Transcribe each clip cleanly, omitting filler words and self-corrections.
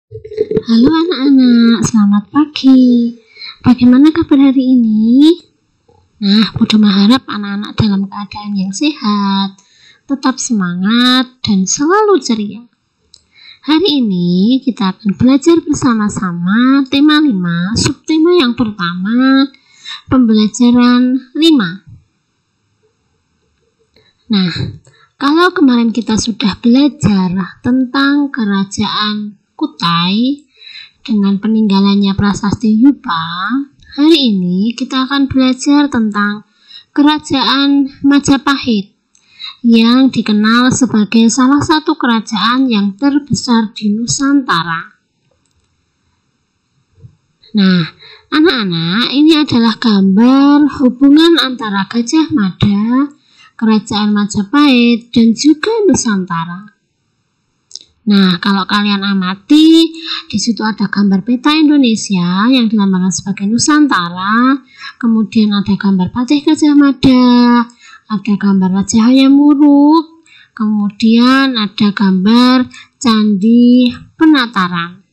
Halo anak-anak, selamat pagi. Bagaimana kabar hari ini? Nah, Bunda mengharap anak-anak dalam keadaan yang sehat, tetap semangat, dan selalu ceria. Hari ini kita akan belajar bersama-sama tema 5, subtema yang pertama, pembelajaran 5. Nah, kalau kemarin kita sudah belajar tentang kerajaan Kutai dengan peninggalannya Prasasti Yupa, hari ini kita akan belajar tentang kerajaan Majapahit yang dikenal sebagai salah satu kerajaan yang terbesar di Nusantara. Nah, anak-anak, ini adalah gambar hubungan antara Gajah Mada, Kerajaan Majapahit, dan juga Nusantara. Nah, kalau kalian amati, di situ ada gambar peta Indonesia yang dilambangkan sebagai Nusantara, kemudian ada gambar Patih Gajah Mada, ada gambar Raja Hayam Wuruk, kemudian ada gambar Candi Penataran.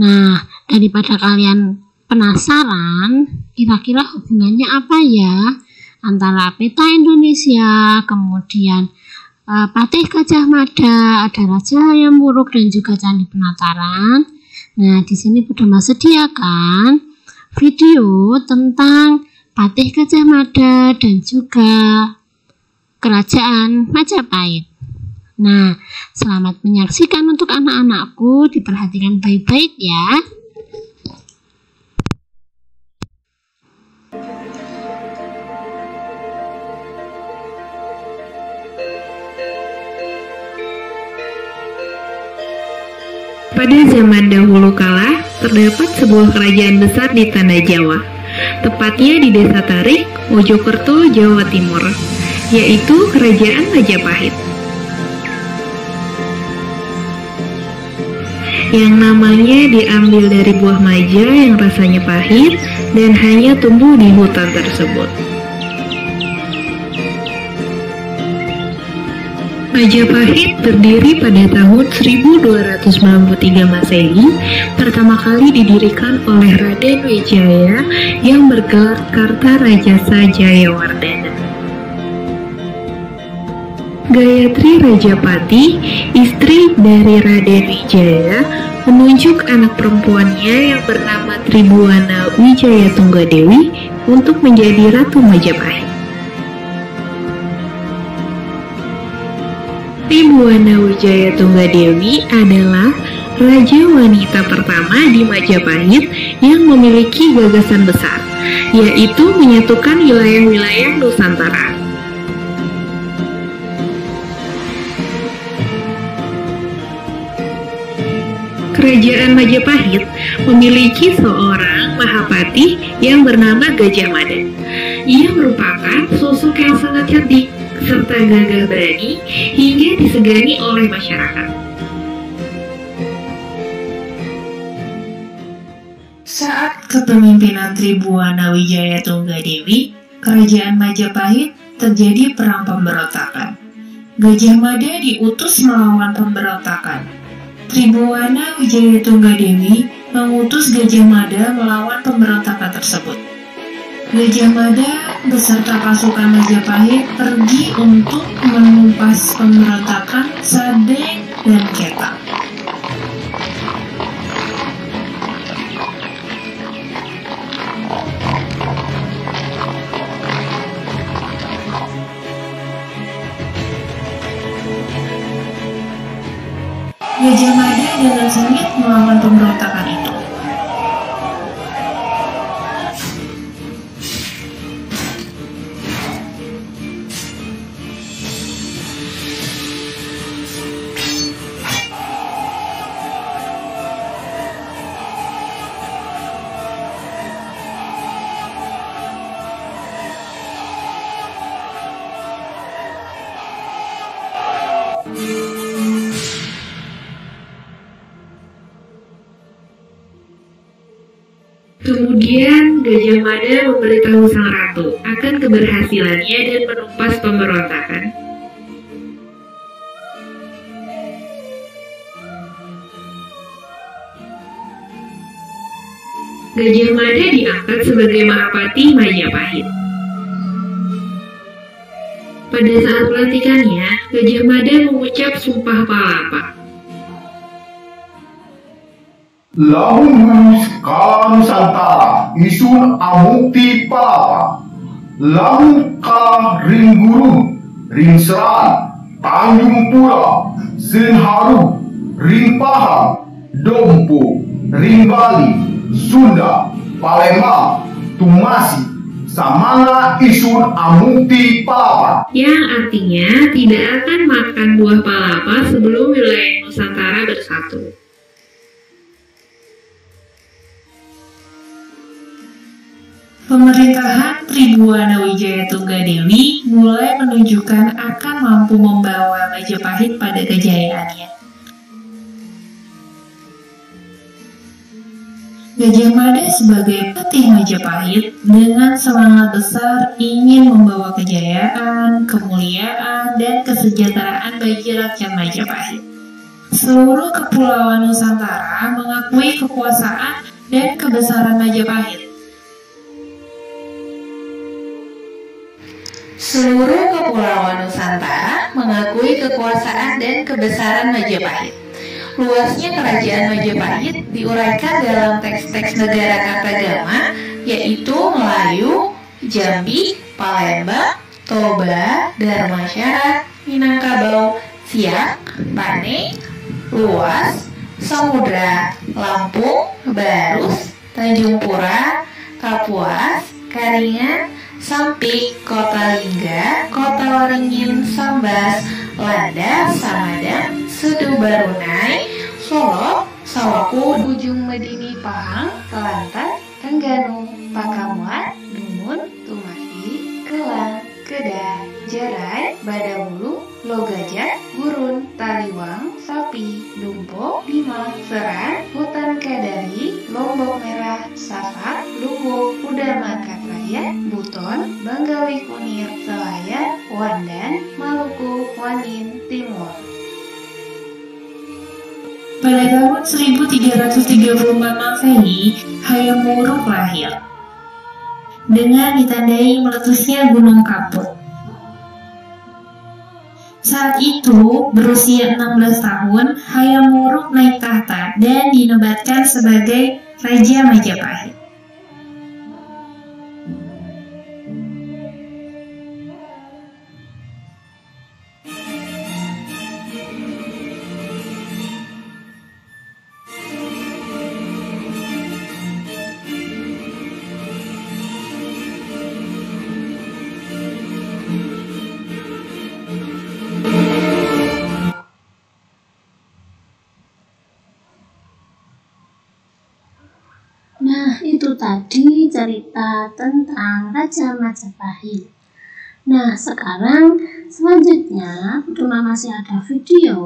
Nah, daripada kalian penasaran, kira-kira hubungannya apa ya antara peta Indonesia, kemudian Patih Gajah Mada, ada Raja Hayam Wuruk, dan juga Candi Penataran. Nah, di sini Bunda sediakan video tentang Patih Gajah Mada dan juga Kerajaan Majapahit. Nah, selamat menyaksikan untuk anak-anakku, diperhatikan baik-baik ya. Pada zaman dahulu kala, terdapat sebuah kerajaan besar di tanah Jawa, tepatnya di Desa Tarik, Mojokerto, Jawa Timur, yaitu Kerajaan Majapahit. Yang namanya diambil dari buah maja yang rasanya pahit dan hanya tumbuh di hutan tersebut. Majapahit terdiri pada tahun 1293 Masehi, pertama kali didirikan oleh Raden Wijaya yang bergelar Kartarajasa Jayawardhana. Gayatri Rajapati, istri dari Raden Wijaya, menunjuk anak perempuannya yang bernama Tribuana Wijaya Tunggadewi untuk menjadi Ratu Majapahit. Tribuana Wijaya Tunggadewi adalah raja wanita pertama di Majapahit yang memiliki gagasan besar, yaitu menyatukan wilayah-wilayah Nusantara. Kerajaan Majapahit memiliki seorang Mahapati yang bernama Gajah Mada. Ia merupakan sosok yang sangat cantik serta gagah berani hingga disegani oleh masyarakat. Saat kepemimpinan Tribuana Wijaya Tunggadewi, Kerajaan Majapahit terjadi perang pemberontakan. Gajah Mada diutus melawan pemberontakan. Tribuana Wijaya Tunggadewi mengutus Gajah Mada melawan pemberontakan tersebut. Gajah Mada beserta pasukan Majapahit pergi untuk menumpas pemberontakan Sadeng dan Ketak. Gajah Mada dengan sengit melawan pemberontakan itu. Kemudian Gajah Mada memberitahu sang ratu akan keberhasilannya dan menumpas pemberontakan. Gajah Mada diangkat sebagai Mahapati Majapahit. Pada saat pelantikannya, Gajah Mada mengucap Sumpah Palapa. Lahun Kala Nusantara isun amukti palapa. Lahun Kala ring gurun, ring seran, Tanjung Pura, Senharu, ring Pahang, Dompu, ring Bali, Sunda, Palembang, Tumasi, Samana isun amukti palapa. Yang artinya tidak akan makan buah palapa sebelum wilayah Nusantara bersatu. Pemerintahan Tribhuwana Wijaya Tunggadewi mulai menunjukkan akan mampu membawa Majapahit pada kejayaannya. Gajah Mada sebagai Patih Majapahit dengan semangat besar ingin membawa kejayaan, kemuliaan, dan kesejahteraan bagi rakyat Majapahit. Seluruh kepulauan Nusantara mengakui kekuasaan dan kebesaran Majapahit. Seluruh kepulauan Nusantara mengakui kekuasaan dan kebesaran Majapahit. Luasnya kerajaan Majapahit diuraikan dalam teks-teks negara Kartagama, yaitu Melayu, Jambi, Palembang, Toba, Dharmasyarat, Minangkabau, Siak, Pane, Luas, Samudra, Lampung, Barus, Tanjung Pura, Kapuas, Karingan, Sampik, Kota Lingga, Kota Waringin, Sambas, Lada, Samadang, Sedu Barunai, Solo, Sawaku, Ujung Medini, Pahang, Kelantan, Tengganu, Pakamuan, Dumun, Tumasi, Kelang, Kedah, Jarai, Badawulu, Logajah, Gurun, Taliwang, Sapi, Dumpo, Lima, Seran, Hutan Kadari, Lombok Merah, Sasak, Lumbung, Udama Katraya, Buton, Banggawi Kunir, Selayar, Wandan, Maluku, Wanin, Timur. Pada tahun 1334 Masehi, Hayam Wuruk lahir dengan ditandai meletusnya Gunung Kapur. Saat itu, berusia 16 tahun, Hayam Wuruk naik tahta dan dinobatkan sebagai Raja Majapahit. Nah, itu tadi cerita tentang Raja Majapahit. Nah, sekarang selanjutnya Duma masih ada video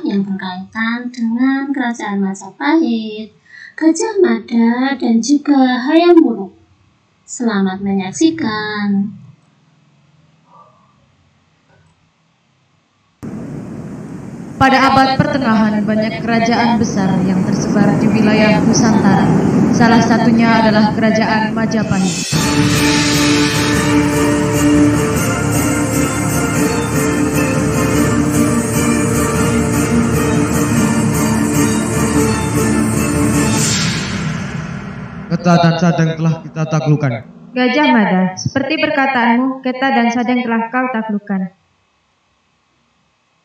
yang berkaitan dengan Kerajaan Majapahit, Gajah Mada, dan juga Hayam Wuruk. Selamat menyaksikan. Pada abad pertengahan banyak kerajaan besar yang tersebar di wilayah Nusantara. Salah satunya adalah Kerajaan Majapahit. Keta dan Sadang telah kita taklukkan. Gajah Mada, seperti perkataanmu, Keta dan Sadang telah kau taklukkan.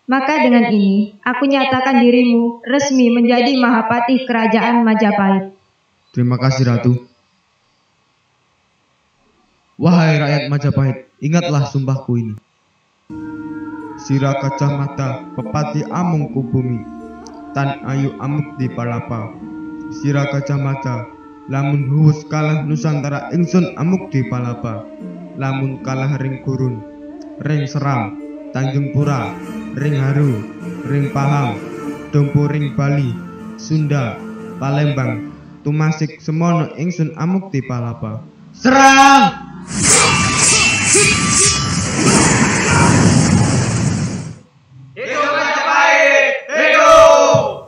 Maka dengan ini, aku nyatakan dirimu resmi menjadi Mahapatih Kerajaan Majapahit. Terima kasih, Ratu. Wahai rakyat Majapahit, ingatlah sumpahku ini. Sira Gajah Mada, Pepati Amung ku bumi, Tan Ayu Amuk di Palapa. Sira Gajah Mada, lamun huwus kalah Nusantara ingsun amuk di Palapa. Lamun kalah ring Gurun, ring Seram, Tanjung Pura, ring Haru, ring Pahang, Dompu ring Bali, Sunda, Palembang, Tumasik semono ingsun amuk di Palapa. Serang! Hidup Majapahit! Hidup!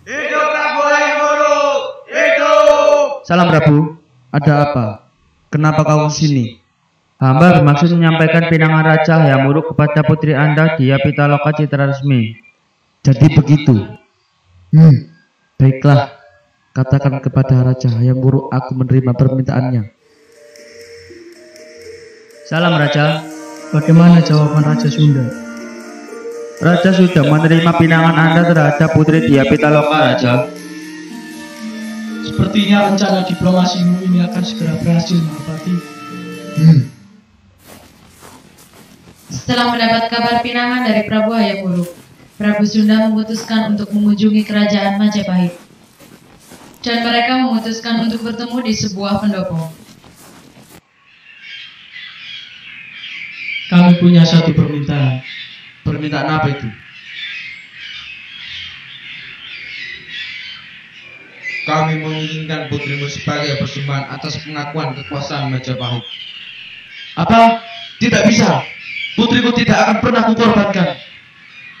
Hidup Prabu Hayam Wuruk! Hidup! Salam Prabu. Ada apa? Kenapa kau kesini? Hamba bermaksud menyampaikan pinangan Raja Hayam Wuruk kepada putri Anda Dia Pitaloka Citra Resmi. Jadi begitu. Baiklah, katakan kepada Raja Hayam Wuruk aku menerima permintaannya. Salam Raja. Bagaimana jawaban Raja Sunda? Raja sudah menerima pinangan Anda terhadap putri Dia Pitaloka, Raja. Sepertinya rencana diplomasimu ini akan segera berhasil, Mahapati. Setelah mendapat kabar pinangan dari Prabu Hayam Wuruk, Prabu Sunda memutuskan untuk mengunjungi kerajaan Majapahit. Dan mereka memutuskan untuk bertemu di sebuah pendopo. Kami punya satu permintaan. Permintaan apa itu? Kami menginginkan putrimu sebagai persembahan atas pengakuan kekuasaan Majapahit. Apa? Tidak bisa. Putriku tidak akan pernah kukorbankan.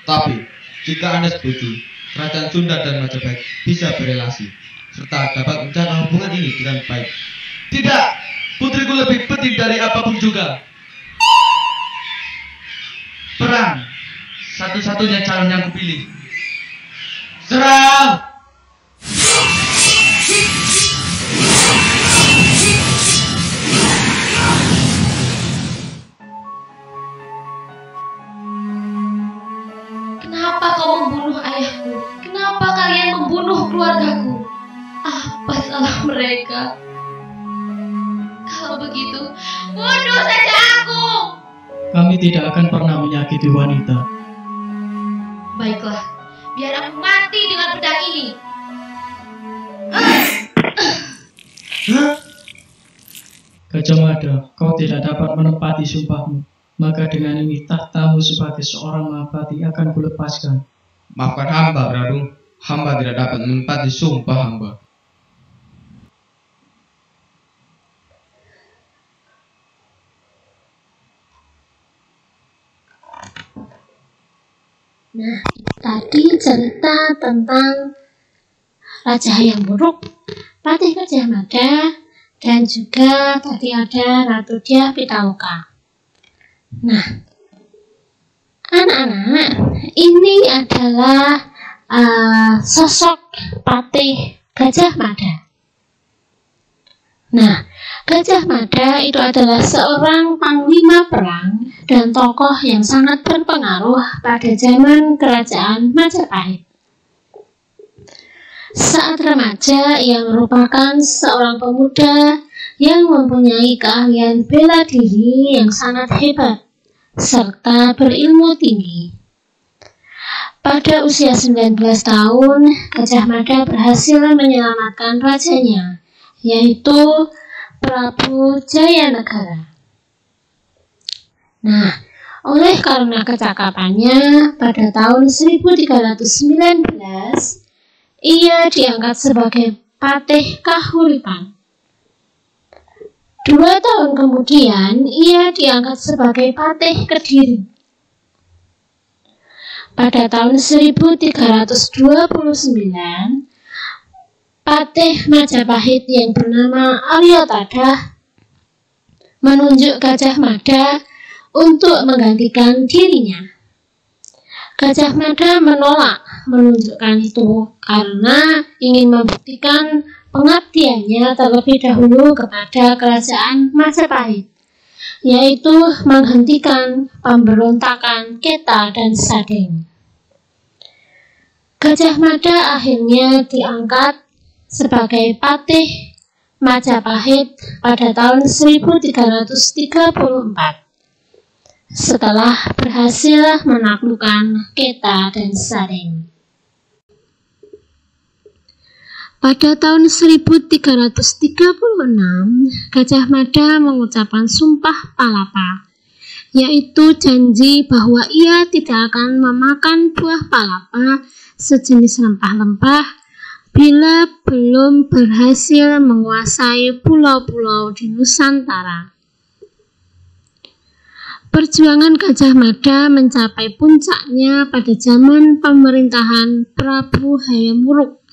Tapi, jika Anda setuju, Kerajaan Sunda dan Majapahit bisa berelasi, serta dapat menjaga hubungan ini dengan baik. Tidak! Putriku lebih penting dari apapun juga. Perang, satu-satunya calon yang kupilih. Serang! Kenapa kau membunuh ayahku? Kenapa kalian membunuh keluargaku? Apa salah mereka? Kalau begitu, bunuh saja aku! Kami tidak akan pernah menyakiti wanita. Baiklah, biar aku mati dengan pedang ini. Gajah Mada, kau tidak dapat menepati sumpahmu. Maka dengan ini tahtamu sebagai seorang Mahapati akan kulepaskan. Maafkan hamba, Prabu. Hamba tidak dapat menepati sumpah hamba. Nah, tadi cerita tentang Raja Hayam Wuruk, Patih Gajah Mada, dan juga tadi ada Ratu Dia Pitaloka. Nah, anak-anak, ini adalah sosok Patih Gajah Mada. Nah, Gajah Mada itu adalah seorang panglima perang dan tokoh yang sangat berpengaruh pada zaman Kerajaan Majapahit. Saat remaja, ia merupakan seorang pemuda yang mempunyai keahlian bela diri yang sangat hebat, serta berilmu tinggi. Pada usia 19 tahun, Gajah Mada berhasil menyelamatkan rajanya, yaitu Prabu Jayanegara. Nah, oleh karena kecakapannya, pada tahun 1319, ia diangkat sebagai Patih Kahuripan. 2 tahun kemudian, ia diangkat sebagai Patih Kediri. Pada tahun 1329, Patih Majapahit yang bernama Aryatada menunjuk Gajah Mada untuk menggantikan dirinya. Gajah Mada menolak menunjukkan itu karena ingin membuktikan pengabdiannya terlebih dahulu kepada Kerajaan Majapahit, yaitu menghentikan pemberontakan Keta dan Sadeng. Gajah Mada akhirnya diangkat sebagai Patih Majapahit pada tahun 1334 setelah berhasil menaklukkan Keta dan Sadeng. Pada tahun 1336, Gajah Mada mengucapkan Sumpah Palapa, yaitu janji bahwa ia tidak akan memakan buah palapa sejenis rempah-rempah bila belum berhasil menguasai pulau-pulau di Nusantara. Perjuangan Gajah Mada mencapai puncaknya pada zaman pemerintahan Prabu Hayam Wuruk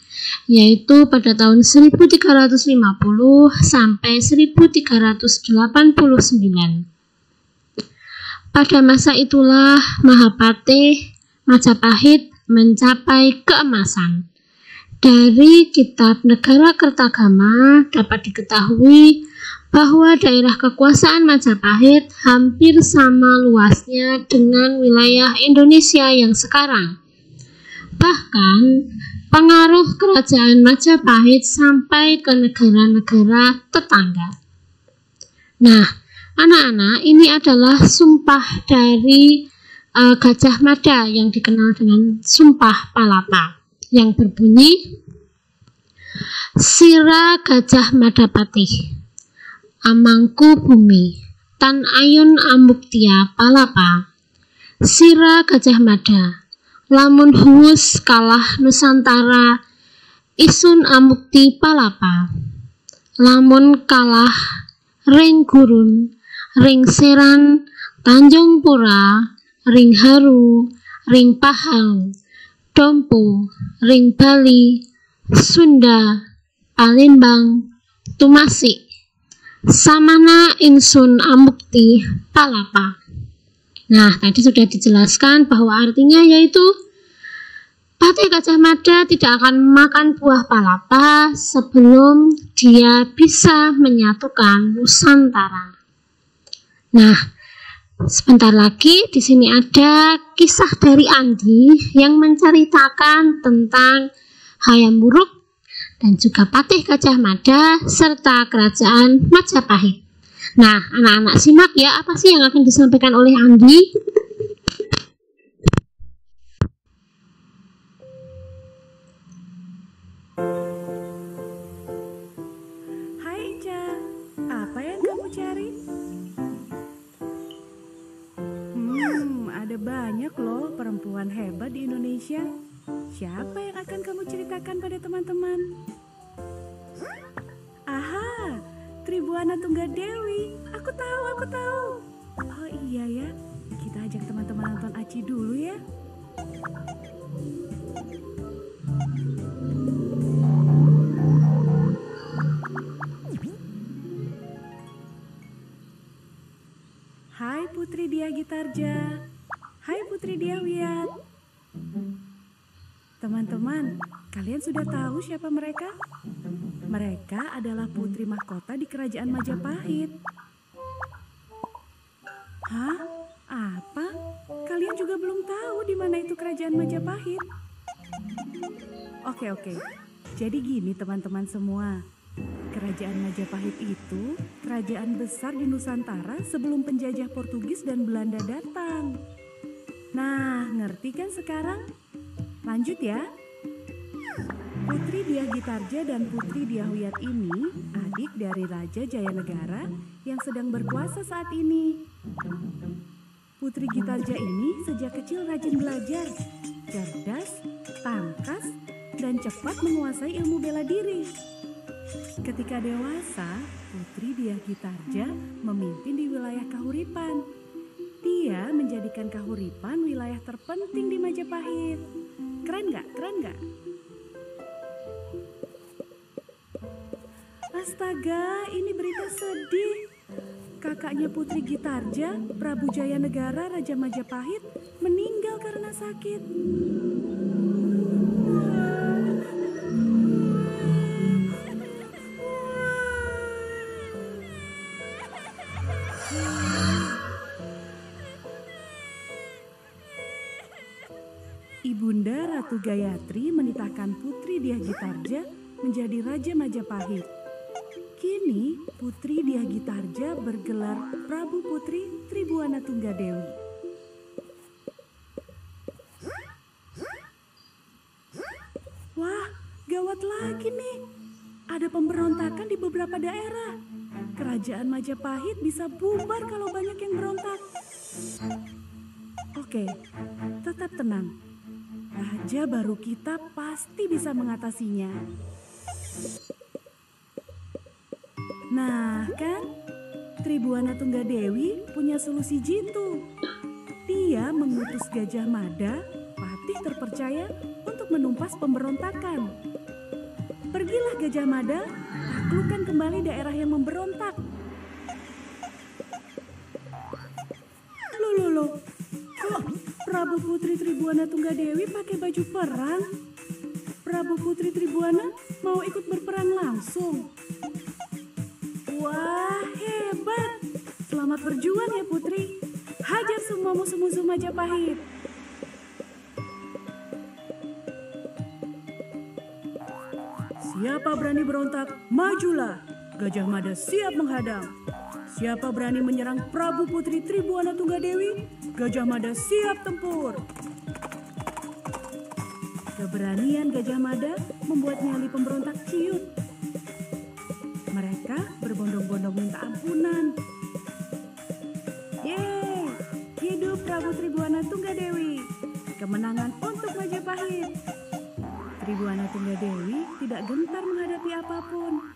yaitu pada tahun 1350 sampai 1389. Pada masa itulah Mahapatih Majapahit mencapai keemasan. Dari kitab Negara Kertagama dapat diketahui bahwa daerah kekuasaan Majapahit hampir sama luasnya dengan wilayah Indonesia yang sekarang. Bahkan, pengaruh kerajaan Majapahit sampai ke negara-negara tetangga. Nah, anak-anak, ini adalah sumpah dari Gajah Mada yang dikenal dengan Sumpah Palapa, yang berbunyi, Sira Gajah Madapatih, amangku bumi, tan ayun amuktia palapa, Sira Gajah Mada, lamun huus kalah Nusantara, isun amukti palapa, lamun kalah ring gurun, ring seran, Tanjung Pura, ring haru, ring pahang, Dompo, ring Bali, Sunda, Palembang, Tumasik, samana insun amukti palapa. Nah, tadi sudah dijelaskan bahwa artinya yaitu Patih Gajah Mada tidak akan makan buah palapa sebelum dia bisa menyatukan Nusantara. Nah, sebentar lagi di sini ada kisah dari Andi yang menceritakan tentang Hayam Wuruk dan juga Patih Gajah Mada serta kerajaan Majapahit. Nah, anak-anak simak ya, apa sih yang akan disampaikan oleh Andi? Hai Ica, apa yang kamu cari? Ada banyak loh perempuan hebat di Indonesia. Siapa yang akan kamu ceritakan pada teman-teman? Aha, Tribuana Tunggadewi. Aku tahu. Oh iya ya, kita ajak teman-teman nonton Aci dulu ya. Hai Putri Diah Gitarja. Hai Putri Diah Wiyat. Teman-teman, kalian sudah tahu siapa mereka? Mereka adalah putri mahkota di kerajaan Majapahit. Hah? Apa? Kalian juga belum tahu di mana itu kerajaan Majapahit? Oke. Jadi gini teman-teman semua. Kerajaan Majapahit itu kerajaan besar di Nusantara sebelum penjajah Portugis dan Belanda datang. Nah, ngerti kan sekarang? Lanjut ya. Putri Diah Gitarja dan Putri Diah Wiyat ini adik dari Raja Jayanegara yang sedang berkuasa saat ini. Putri Gitarja ini sejak kecil rajin belajar, cerdas, tangkas, dan cepat menguasai ilmu bela diri. Ketika dewasa, Putri Diah Gitarja memimpin di wilayah Kahuripan. Dia menjadikan Kahuripan wilayah terpenting di Majapahit. Keren nggak? Astaga, ini berita sedih. Kakaknya Putri Gitarja, Prabu Jayanegara Raja Majapahit, meninggal karena sakit. Ibunda Ratu Gayatri menitahkan Putri Diah Gitarja menjadi Raja Majapahit. Kini Putri Diah Gitarja bergelar Prabu Putri Tribuana Tunggadewi. Wah, gawat lagi nih. Ada pemberontakan di beberapa daerah. Kerajaan Majapahit bisa bubar kalau banyak yang berontak. Oke, tetap tenang. Raja baru kita pasti bisa mengatasinya. Nah kan, Tribuana Tunggadewi punya solusi jitu. Dia mengutus Gajah Mada, patih terpercaya, untuk menumpas pemberontakan. Pergilah Gajah Mada, taklukkan kembali daerah yang memberontak. Loh, kok Prabu Putri Tribuana Tunggadewi pakai baju perang? Prabu Putri Tribuana mau ikut berperang langsung. Wah, hebat. Selamat berjuang ya Putri. Hajar semua musuh-musuh Majapahit. Siapa berani berontak, majulah. Gajah Mada siap menghadang. Siapa berani menyerang Prabu Putri Tribuana Tunggadewi, Gajah Mada siap tempur. Keberanian Gajah Mada membuat nyali pemberontak ciut. Mereka berbondong-bondong minta ampunan. Yeay, hidup Prabu Tribuana Tunggadewi. Kemenangan untuk Majapahit. Tribuana Tunggadewi tidak gentar menghadapi apapun.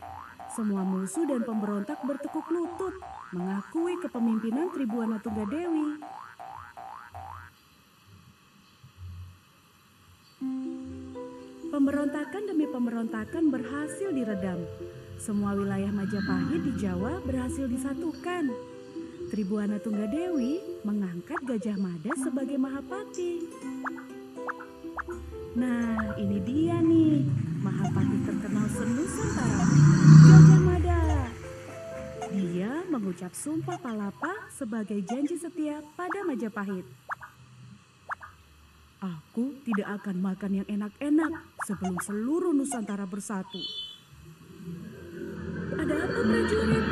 Semua musuh dan pemberontak bertekuk lutut mengakui kepemimpinan Tribuana Tunggadewi. Pemberontakan demi pemberontakan berhasil diredam. Semua wilayah Majapahit di Jawa berhasil disatukan. Tribuana Tunggadewi mengangkat Gajah Mada sebagai Mahapati. Nah, ini dia nih, Mahapati terkenal se-Nusantara, Gajah Mada. Dia mengucap Sumpah Palapa sebagai janji setia pada Majapahit. Aku tidak akan makan yang enak-enak sebelum seluruh Nusantara bersatu. Ada apa prajurit?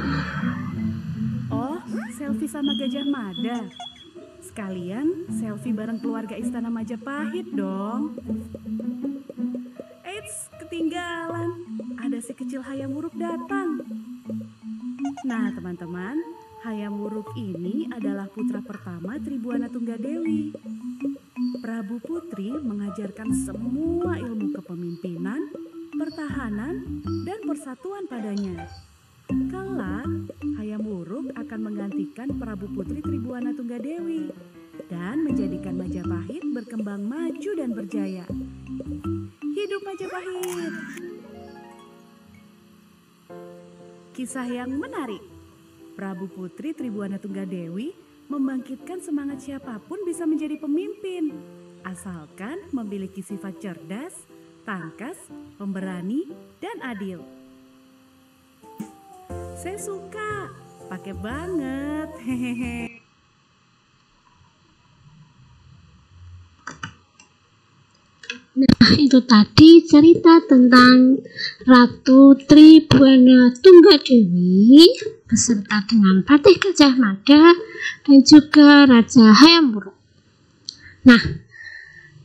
Oh, selfie sama Gajah Mada. Sekalian selfie bareng keluarga Istana Majapahit dong. Eits, ketinggalan. Ada si kecil Hayam Wuruk datang. Nah teman-teman, Hayam Wuruk ini adalah putra pertama Tribuana Tunggadewi. Prabu Putri mengajarkan semua ilmu kepemimpinan, pertahanan, dan persatuan padanya. Kelak, Hayam Wuruk akan menggantikan Prabu Putri Tribuana Tunggadewi dan menjadikan Majapahit berkembang maju dan berjaya. Hidup Majapahit! Kisah yang menarik. Prabu Putri Tribuana Tunggadewi membangkitkan semangat siapapun bisa menjadi pemimpin, asalkan memiliki sifat cerdas, tangkas, pemberani, dan adil. Saya suka, pakai banget, hehehe. Nah, itu tadi cerita tentang Ratu Tribuana Tunggadewi beserta dengan Patih Gajah Mada dan juga Raja Hayam Wuruk. Nah,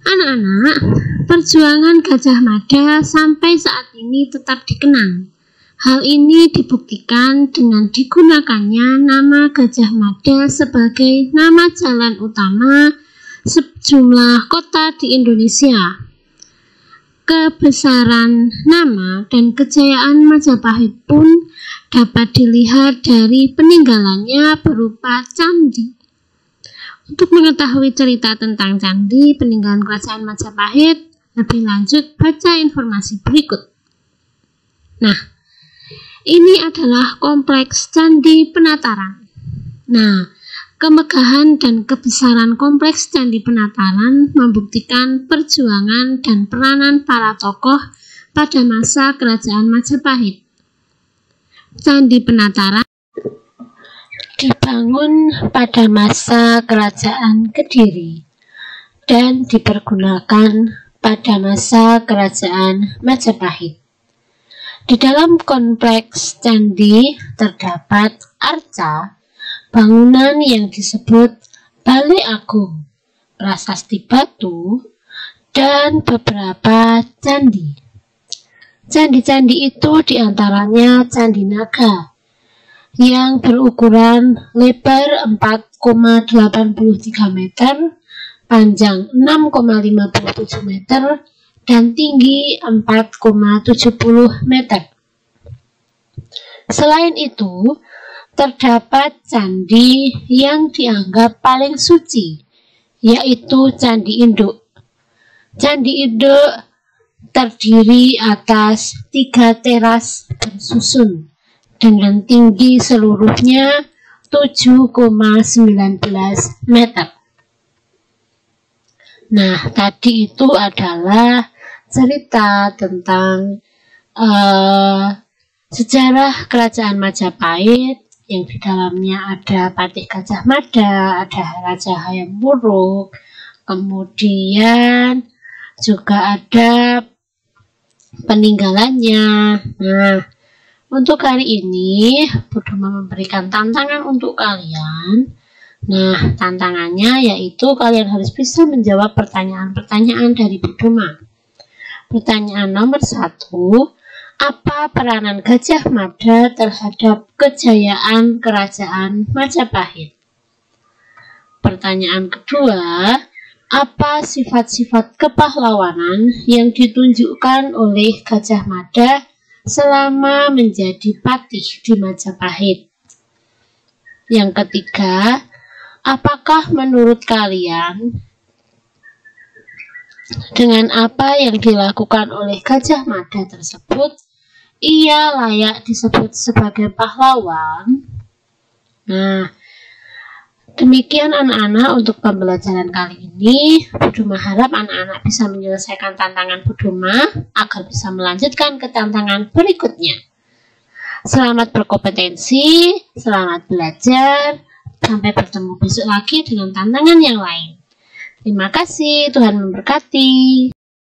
anak-anak, perjuangan Gajah Mada sampai saat ini tetap dikenang. Hal ini dibuktikan dengan digunakannya nama Gajah Mada sebagai nama jalan utama sejumlah kota di Indonesia. Kebesaran nama dan kejayaan Majapahit pun dapat dilihat dari peninggalannya berupa candi. Untuk mengetahui cerita tentang candi peninggalan kerajaan Majapahit, lebih lanjut baca informasi berikut. Nah, ini adalah kompleks Candi Penataran. Nah, kemegahan dan kebesaran kompleks Candi Penataran membuktikan perjuangan dan peranan para tokoh pada masa kerajaan Majapahit. Candi Penataran dibangun pada masa kerajaan Kediri dan dipergunakan pada masa kerajaan Majapahit. Di dalam kompleks candi terdapat arca, bangunan yang disebut Balai Agung, prasasti batu, dan beberapa candi. Candi-candi itu diantaranya Candi Naga yang berukuran lebar 4,83 meter, panjang 6,57 meter, dan tinggi 4,70 meter. Selain itu, terdapat candi yang dianggap paling suci, yaitu Candi Induk. Candi Induk terdiri atas 3 teras bersusun dengan tinggi seluruhnya 7,19 meter. Nah, tadi itu adalah cerita tentang sejarah Kerajaan Majapahit yang di dalamnya ada Patih Gajah Mada, ada Raja Hayam Wuruk, kemudian juga ada peninggalannya. Nah, untuk kali ini Buduma memberikan tantangan untuk kalian. Nah, tantangannya yaitu kalian harus bisa menjawab pertanyaan-pertanyaan dari Buduma. Pertanyaan nomor 1, apa peranan Gajah Mada terhadap kejayaan Kerajaan Majapahit? Pertanyaan kedua, apa sifat-sifat kepahlawanan yang ditunjukkan oleh Gajah Mada selama menjadi patih di Majapahit? Yang ketiga, apakah menurut kalian dengan apa yang dilakukan oleh Gajah Mada tersebut, ia layak disebut sebagai pahlawan? Nah, demikian anak-anak untuk pembelajaran kali ini. Buduma harap anak-anak bisa menyelesaikan tantangan Buduma agar bisa melanjutkan ke tantangan berikutnya. Selamat berkompetensi, selamat belajar, sampai bertemu besok lagi dengan tantangan yang lain. Terima kasih, Tuhan memberkati.